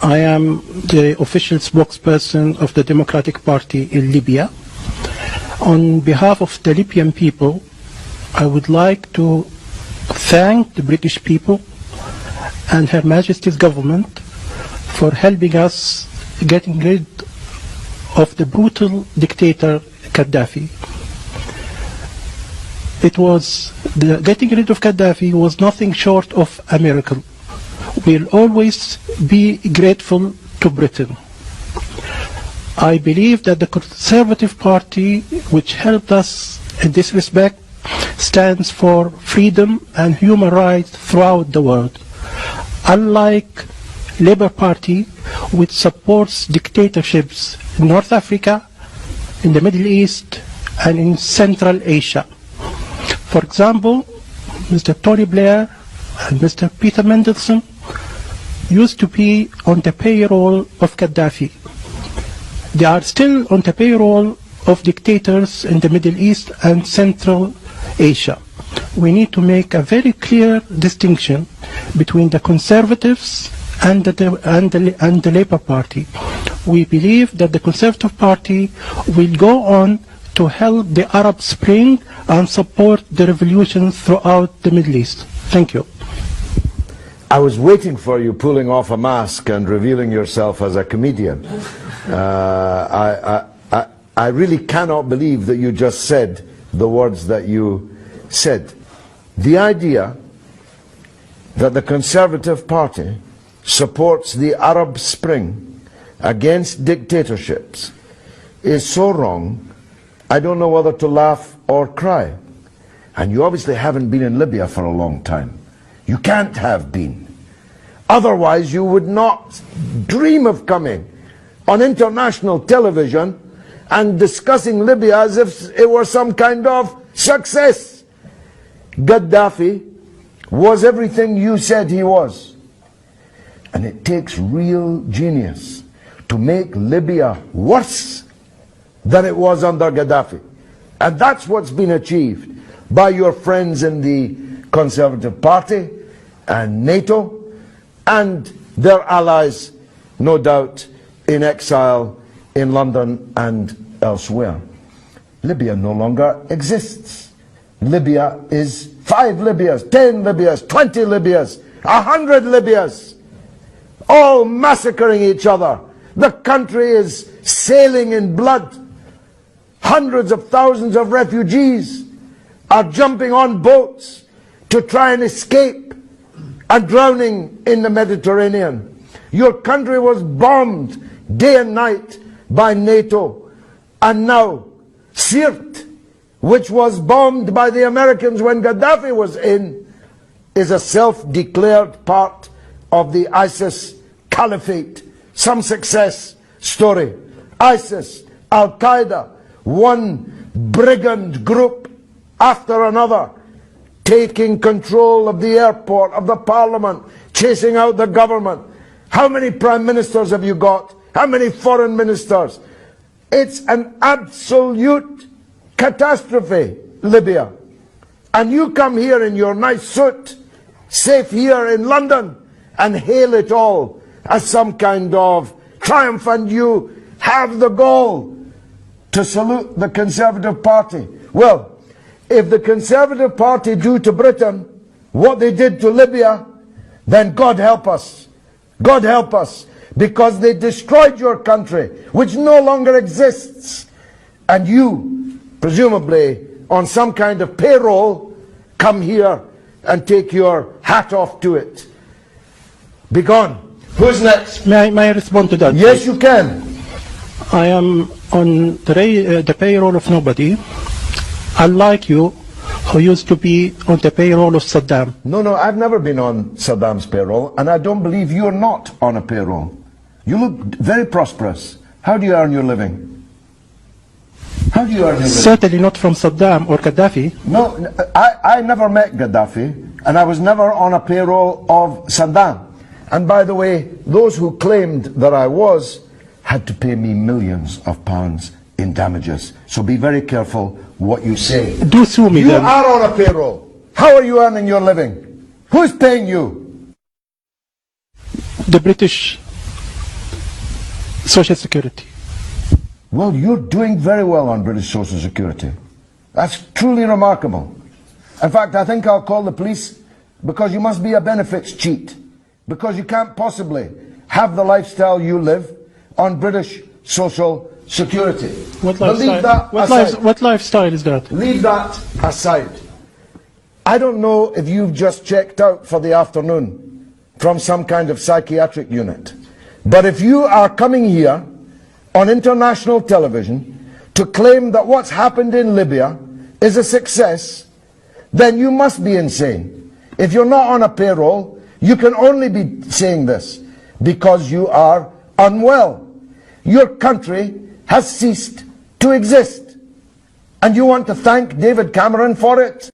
I am the official spokesperson of the Democratic Party in Libya. On behalf of the Libyan people, I would like to thank the British people and Her Majesty's government for helping us getting rid of the brutal dictator Gaddafi. Getting rid of Gaddafi was nothing short of a miracle. We'll always be grateful to Britain. I believe that the Conservative Party, which helped us in this respect, stands for freedom and human rights throughout the world. Unlike Labour Party, which supports dictatorships in North Africa, in the Middle East, and in Central Asia. For example, Mr. Tony Blair and Mr. Peter Mendelsohn used to be on the payroll of Gaddafi. They are still on the payroll of dictators in the Middle East and Central Asia. We need to make a very clear distinction between the Conservatives and the Labour Party. We believe that the Conservative Party will go on to help the Arab Spring and support the revolution throughout the Middle East. Thank you. I was waiting for you pulling off a mask and revealing yourself as a comedian. I really cannot believe that you just said the words that you said. The idea that the Conservative Party supports the Arab Spring against dictatorships is so wrong, I don't know whether to laugh or cry. And you obviously haven't been in Libya for a long time. You can't have been. Otherwise you would not dream of coming on international television and discussing Libya as if it were some kind of success. Gaddafi was everything you said he was. And it takes real genius to make Libya worse than it was under Gaddafi. And that's what's been achieved by your friends in the Conservative Party and NATO and their allies, no doubt, in exile in London and elsewhere. Libya no longer exists. Libya is 5 Libyas, 10 Libyas, 20 Libyas, 100 Libyas, all massacring each other. The country is sailing in blood. Hundreds of thousands of refugees are jumping on boats to try and escape and drowning in the Mediterranean. Your country was bombed day and night by NATO. And now Sirte, which was bombed by the Americans when Gaddafi was in, is a self-declared part of the ISIS caliphate. Some success story. ISIS, Al-Qaeda, one brigand group after another, taking control of the airport, of the parliament, chasing out the government. How many prime ministers have you got? How many foreign ministers? It's an absolute catastrophe, Libya. And you come here in your nice suit, safe here in London, and hail it all as some kind of triumph, and you have the gall to salute the Conservative Party. Well, if the Conservative Party do to Britain what they did to Libya, then God help us. God help us, because they destroyed your country, which no longer exists. And you, presumably on some kind of payroll, come here and take your hat off to it. Be gone. Who's next? May I respond to that? Yes, please? you can. I am on the payroll of nobody, unlike you, who used to be on the payroll of Saddam. No, I've never been on Saddam's payroll, and I don't believe you're not on a payroll. You look very prosperous. How do you earn your living? How do you earn your living? Certainly not from Saddam or Gaddafi. No, I never met Gaddafi, and I was never on a payroll of Saddam. And by the way, those who claimed that I was had to pay me millions of pounds in damages. So be very careful what you say. Do sue me then. then. You are on a payroll. How are you earning your living? Who's paying you? The British Social Security. Well, you're doing very well on British Social Security. That's truly remarkable. In fact, I think I'll call the police, because you must be a benefits cheat. Because you can't possibly have the lifestyle you live on British Social Security. What But leave that aside. what lifestyle is that? Leave that aside. I don't know if you've just checked out for the afternoon from some kind of psychiatric unit. But if you are coming here on international television to claim that what's happened in Libya is a success, then you must be insane. If you're not on a payroll, you can only be saying this because you are unwell. Your country has ceased to exist. And you want to thank David Cameron for it?